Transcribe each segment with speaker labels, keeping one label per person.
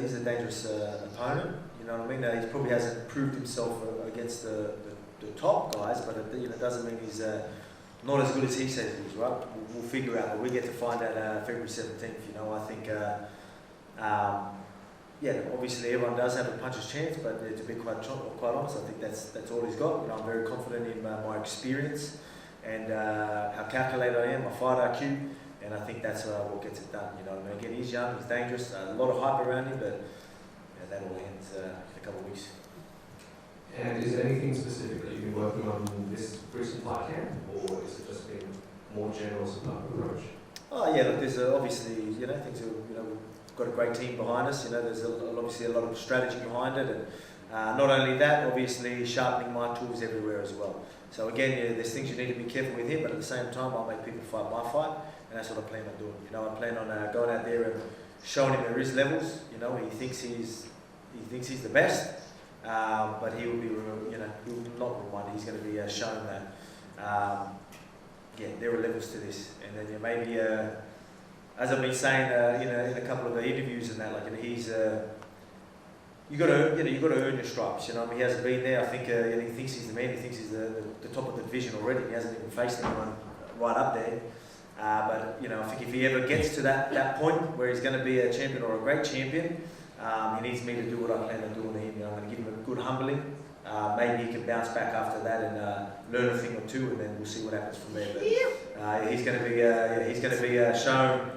Speaker 1: he's a dangerous opponent. You know what I mean? He probably hasn't proved himself against the top guys, but it doesn't mean he's not as good as he says he is, right? We'll figure out, but we get to find out February 17th. You know, I think, yeah, obviously everyone does have a puncher's chance, but to be quite honest, I think that's all he's got. You know, I'm very confident in my experience and how calculated I am, my fight IQ, and I think that's what gets it done. You know, and again, he's young, he's dangerous, a lot of hype around him, but yeah, that all ends in a couple of weeks.
Speaker 2: And is there anything specific that you've been working on this recent fight camp, or is it just been more general type of approach?
Speaker 1: Oh yeah, look, there's obviously, you know, things are, you know, we've got a great team behind us. You know, there's obviously a lot of strategy behind it, and not only that, obviously sharpening my tools everywhere as well. So again, yeah, there's things you need to be careful with here, but at the same time, I'll make people fight my fight, and that's what I plan on doing. You know, I plan on going out there and showing him there is levels. You know, he thinks he's the best. But he will be, you know, he will not reminded. He's going to be shown that, yeah, there are levels to this, and then maybe, as I've been saying, you know, in a couple of the interviews and that, like, you know, he's, you got to earn your stripes. You know, I mean, he hasn't been there. I think, you know, he thinks he's the man. He thinks he's the top of the division already. He hasn't even faced anyone right up there. But you know, I think if he ever gets to that point where he's going to be a champion or a great champion. He needs me to do what I plan on doing to him. You know, I'm going to give him a good humbling. Maybe he can bounce back after that and learn a thing or two, and then we'll see what happens from there. But he's going to be shown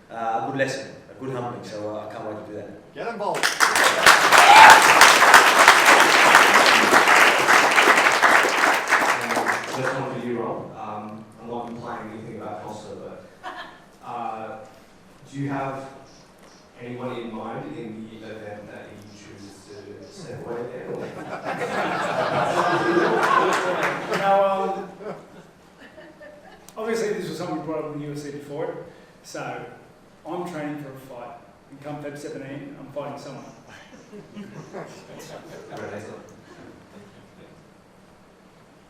Speaker 1: a good lesson, a good humbling. So I can't wait to do that.
Speaker 3: Get involved.
Speaker 2: That's one for you, Rob. I'm not implying anything about Costa, but do you have anyone in mind in the event that he chooses to step away there?
Speaker 4: Now, obviously this was something we brought up in the UFC before, so I'm training for a fight. And come Feb 17, I'm fighting someone.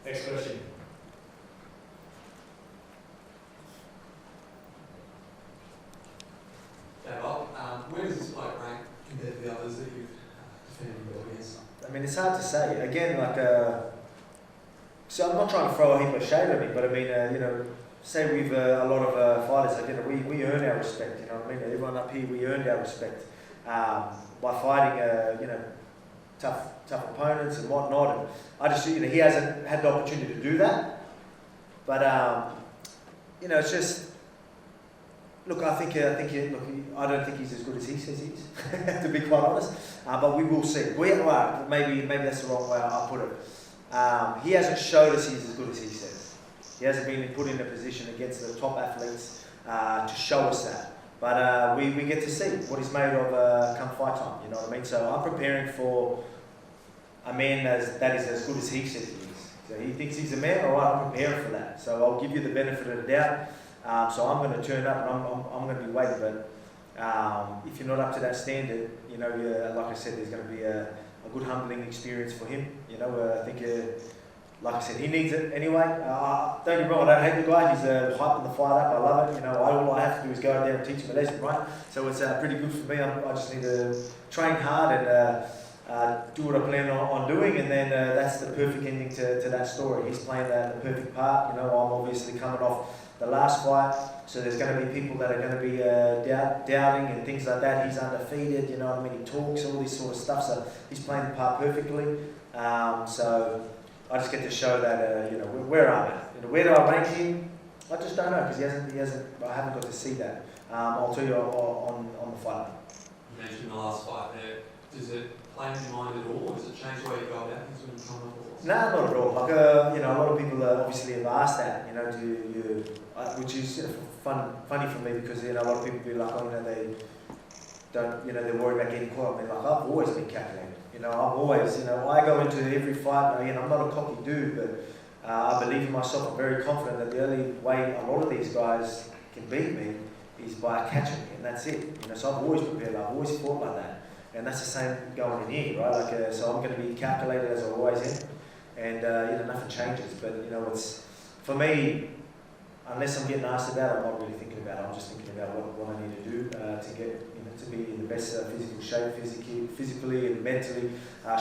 Speaker 2: Next question.
Speaker 5: Where does this fight rank compared to the others that you've defended against?
Speaker 1: I mean, it's hard to say. Again, like, so I'm not trying to throw a heap of shade at me, but I mean, you know, say we've a lot of fighters. Like, you know, we earn our respect. You know what I mean? Everyone up here, we earned our respect by fighting, you know, tough opponents and whatnot. And I just, you know, he hasn't had the opportunity to do that. But you know, it's just. Look, I don't think he's as good as he says he is, to be quite honest. But we will see. Maybe that's the wrong way I put it. He hasn't showed us he's as good as he says. He hasn't been put in a position against the top athletes to show us that. But we get to see what he's made of come fight time. You know what I mean? So I'm preparing for a man that is as good as he says he is. So he thinks he's a man. All right, I'm preparing for that. So I'll give you the benefit of the doubt. So I'm going to turn up and I'm going to be waiting, but if you're not up to that standard, you know, like I said, there's going to be a good humbling experience for him. You know, I think, like I said, he needs it anyway. Don't get me wrong, I don't hate the guy. He's hyping the fight up. I love it. You know, all I have to do is go out there and teach him a lesson, right? So it's pretty good for me. I just need to train hard and do what I plan on doing, and then that's the perfect ending to that story. He's playing the perfect part. You know, I'm obviously coming off the last fight, so there's going to be people that are going to be doubting and things like that. He's undefeated, you know what I mean? He talks, all this sort of stuff, so he's playing the part perfectly. So I just get to show that, you know, where I'm at. You know, where do I rank him? I just don't know, because he hasn't. I haven't got to see that. I'll tell you on the fight.
Speaker 5: You mentioned the last fight there. Does it play in your mind at all? Does it change the way you go about things when you come up?
Speaker 1: No, not at all. Like, you know, a lot of people obviously have asked that, you know, which is, you know, funny for me, because, you know, a lot of people be like, oh, you know, they don't, you know, they're worried about getting caught. I mean, like, I've always been calculated. You know, I've always, you know, I go into every fight, you know, I'm not a cocky dude, but I believe in myself. I'm very confident that the only way a lot of these guys can beat me is by catching me, and that's it. You know, so I've always prepared, I've always fought like that. And that's the same going in here, right? Like, so I'm going to be calculated as I always am. And, you know, nothing changes. But, you know, it's, for me, unless I'm getting asked about it, I'm not really thinking about it. I'm just thinking about what I need to do to get, to be in the best physical shape, physically and mentally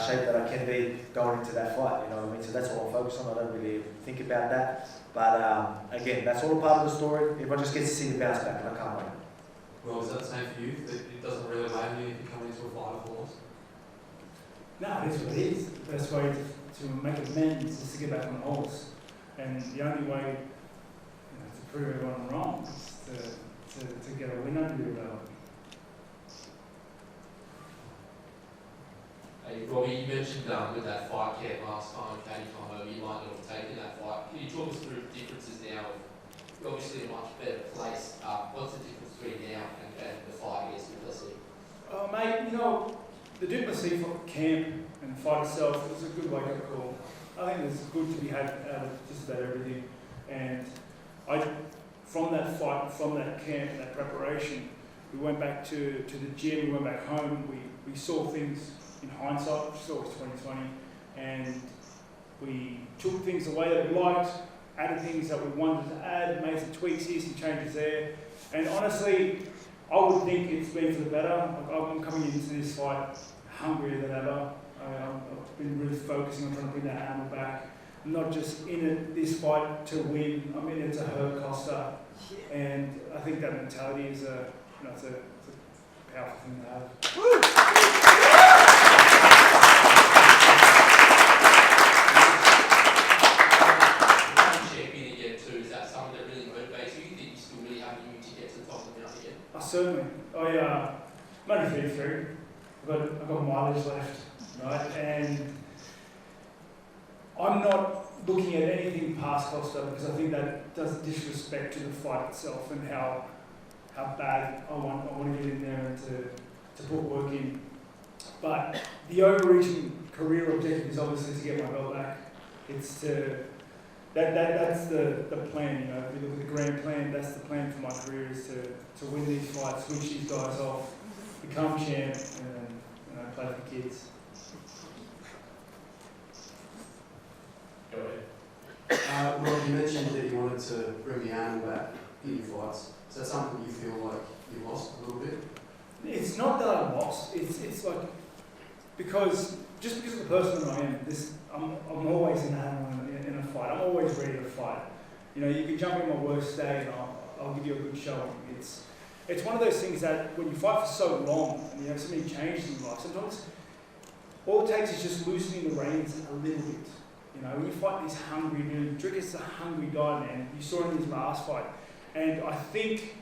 Speaker 1: shape that I can be going into that fight. You know what I mean? So that's what I'm focused on. I don't really think about that. But again, that's all a part of the story. Everyone just gets to see the bounce back, and I can't wait.
Speaker 5: Well, is that the same for you? That it doesn't really matter you if you come into a fight of loss?
Speaker 4: No, it is what it is. The best way to make amends is to get back on the horse. And the only way to prove everyone wrong is to get a win under your belt.
Speaker 5: Hey, Robbie, you mentioned with that fight camp last time, Katie come over, you might not have taken that fight. Can you talk us through the differences now? You're obviously in a much better place. What's the difference between now and the fight against Duplessis?
Speaker 4: Oh, mate, the Duplessis camp and the fight itself was a good wake-up call. I think it's good to be had out of just about everything. And from that fight, from that camp, that preparation, we went back to the gym, we went back home, we saw things in hindsight, which saw it was 2020, and we took things away that we liked, added things that we wanted to add, made some tweaks here, some changes there. And honestly, I would think it's been for the better. I'm coming into this fight hungrier than ever. I've been really focusing on trying to bring that animal back. I'm not just in it this fight to win. I'm in it to hurt Costa, and I think that mentality is it's a powerful thing to have.
Speaker 5: Champion again too. Is that something that really motivates you? You think you still really have you to get to the top of the mountain again?
Speaker 4: Certainly. I'm only 33, I've got mileage left, right? And I'm not looking at anything past Costa because I think that does disrespect to the fight itself and how bad I want to get in there and to put work in. But the overreaching career objective is obviously to get my belt back. It's that's the plan, If you look at the grand plan, that's the plan for my career is to win these fights, switch these guys off, become champ, and then play for kids.
Speaker 5: Go ahead.
Speaker 3: Well, you mentioned that you wanted to bring the animal back in your fights. Is that something you feel like you lost a little bit?
Speaker 4: It's not that I lost. It's like because of the person that I am, I'm always an animal in a fight. I'm always ready to fight. You can jump in my worst day and I'll give you a good showing. It's one of those things that when you fight for so long and you have so many changes in life, sometimes all it takes is just loosening the reins a little bit. When you fight these hungry dudes, Drickett's a hungry guy, man. You saw him in his last fight. And I think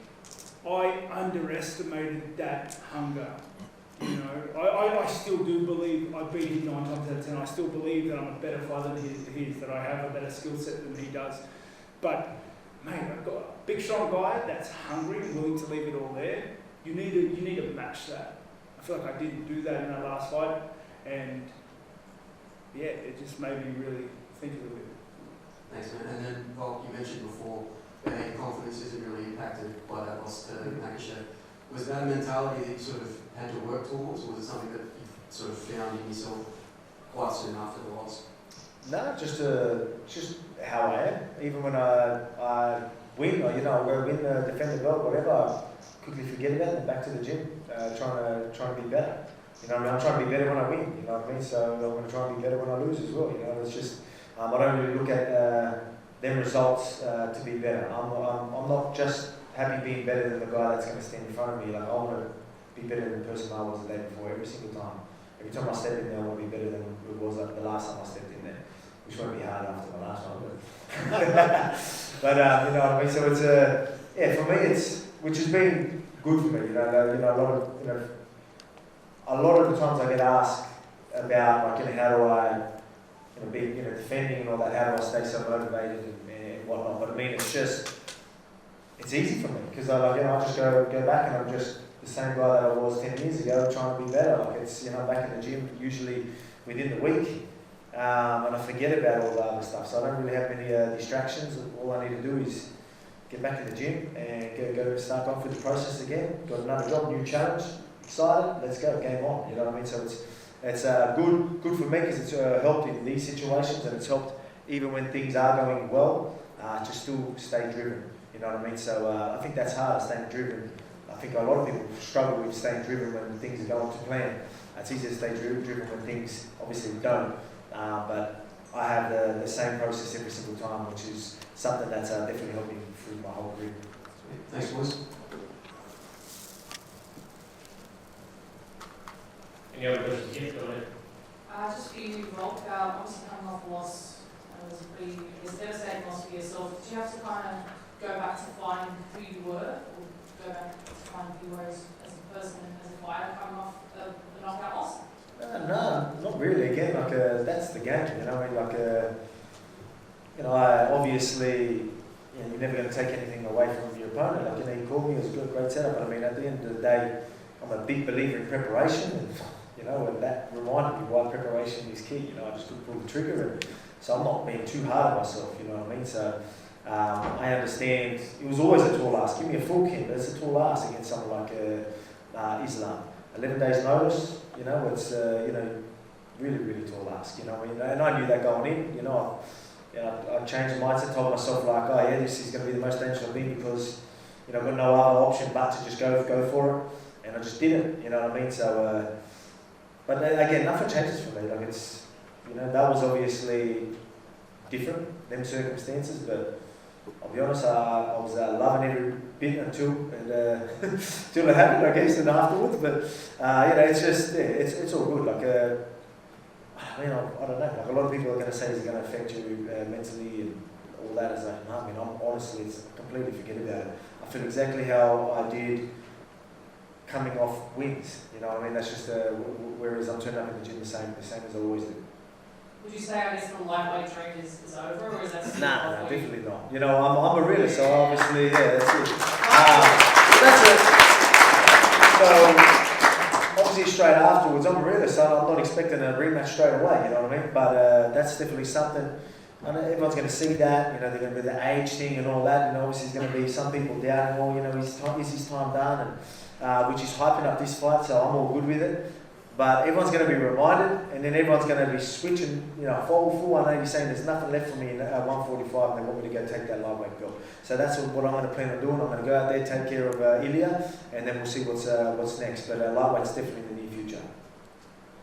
Speaker 4: I underestimated that hunger. I still do believe I beat him 9 times out of 10. I still believe that I'm a better fighter than he is, that I have a better skill set than he does. But, mate, I've got a big, strong guy that's hungry and willing to leave it all there. You need to match that. I feel like I didn't do that in that last fight. And, yeah, it just made me really think a little bit.
Speaker 3: Thanks, man. And then, Volk, you mentioned before that your confidence isn't really impacted by that loss to Nakashev. Was that a mentality that you sort of had to work towards, or was it something that you sort of found in yourself quite soon after the loss?
Speaker 1: No, just how I am. Even when I win, or I go win, defend the belt, whatever, I quickly forget about it and back to the gym, trying to be better. I'm trying to be better when I win. So I'm going to try and be better when I lose as well. It's just I don't really look at them results to be better. I'm not just happy being better than the guy that's going to stand in front of me. I want to be better than the person I was the day before every single time. Every time I step in there, I want to be better than it was the last time I stepped in there, which won't be hard after my last one. But you know what I mean. So it's for me, which has been good for me. A lot of the times I get asked about how do I be defending and all that, how do I stay so motivated and whatnot. But I mean, it's easy for me because I just go back and I'm just the same guy that I was 10 years ago, trying to be better. It's back in the gym usually within the week, and I forget about all the other stuff. So I don't really have many distractions. All I need to do is get back in the gym and go start off with the process again. Got another job, new challenge, excited. Let's go, game on. You know what I mean? So it's good for me because it's helped in these situations and it's helped even when things are going well. just still stay driven. You know what I mean? So I think that's hard, staying driven. I think a lot of people struggle with staying driven when things are going to plan. It's easier to stay driven when things obviously don't. But I have the same process every single time, which is something that's definitely helped me through my whole career.
Speaker 3: Thanks, boys.
Speaker 6: Any other questions? Yes, go ahead.
Speaker 7: Just for you, Volk, obviously coming off a loss, it was a pretty devastating loss for yourself. Did you have to kind of go back to find who you were, or go back to find who you were as a person and as a fighter coming off the knockout loss?
Speaker 1: No, not really. Again, that's the game, you know. I obviously, you're never going to take anything away from your opponent. He called me, it was a great setup. But I mean, at the end of the day, I'm a big believer in preparation, and that reminded me why preparation is key. I just couldn't pull the trigger, and so I'm not being too hard on myself. You know what I mean? So I understand. It was always a tall ask. Give me a full kit, but it's a tall ask against someone like Islam. 11 days notice. It's really, really tall ask. And I knew that going in. I changed the mindset, told myself this is going to be the most dangerous I've been because I've got no other option but to just go for it, and I just didn't. You know what I mean? So, but again, nothing changes for me. That was obviously different, them circumstances, but I'll be honest, I was loving every bit until it happened, I guess, and afterwards. But it's just it's all good. I don't know. A lot of people are going to say it's going to affect you mentally and all that. Honestly, it's completely forget about it. I feel exactly how I did coming off wins. That's just whereas I'm turning up in the gym the same as I always do.
Speaker 7: Would you say, I guess, the lightweight trend is over, or is that still
Speaker 1: No, definitely not. I'm a realist, so obviously, that's it. So, obviously, straight afterwards, I'm a realist, so I'm not expecting a rematch straight away, you know what I mean? But that's definitely something, I know everyone's going to see that, they're going to be the age thing and all that, obviously there's going to be some people doubting, is his time done, and which is hyping up this fight, so I'm all good with it. But everyone's going to be reminded, and then everyone's going to be switching, full 180, saying there's nothing left for me in 145, and they want me to go take that lightweight belt. So that's what I'm going to plan on doing. I'm going to go out there, take care of Ilia, and then we'll see what's next. But lightweight's definitely in the near future.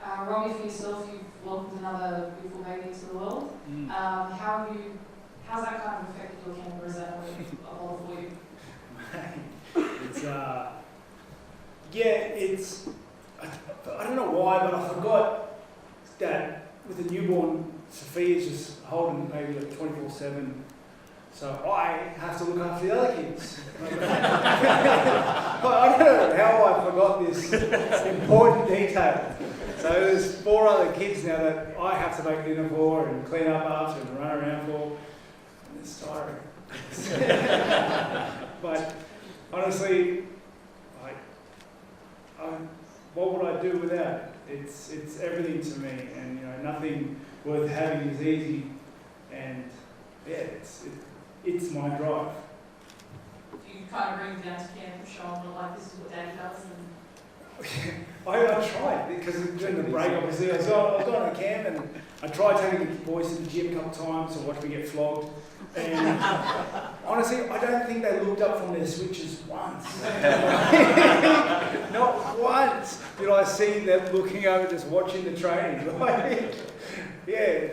Speaker 7: Robbie, for yourself, you've welcomed another beautiful baby into the world. How's that kind of affected your camp, or is that a whole for you?
Speaker 4: It's I don't know why, but I forgot that with a newborn, Sophia's just holding maybe 24/7. So I have to look after the other kids. I don't know how I forgot this important detail. So there's 4 other kids now that I have to make dinner for and clean up after and run around for. And it's tiring. But honestly, what would I do without it? It's everything to me, and nothing worth having is easy, and it's my drive.
Speaker 7: Do you kind of bring them down to camp and show them this is what Daddy does?
Speaker 4: I tried, because during the break, obviously, I was going to camp, and I tried taking the boys to the gym a couple of times to watch me get flogged. And honestly, I don't think they looked up from their switches once. Not once did I see them looking over, just watching the training.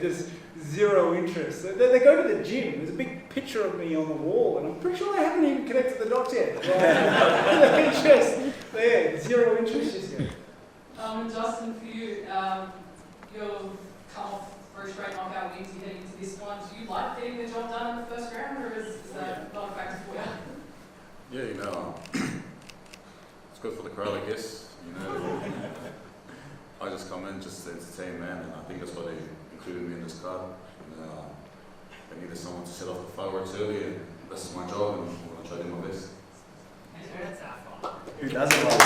Speaker 4: Just zero interest. They go to the gym. There's a big picture of me on the wall, and I'm pretty sure they haven't even connected the dots yet. Zero interest just yet.
Speaker 7: Justin, for you, you'll come off for a straight knockout wins, you heading into this one. Do you like getting the job done in the first round, or is that not a factor for you?
Speaker 8: It's good for the crowd, I guess. I just come in just to entertain, man, and I think that's why they included me in this card. I needed someone to set off the fireworks early, and that's my job, and I'm going to try to do my best.
Speaker 1: Who doesn't like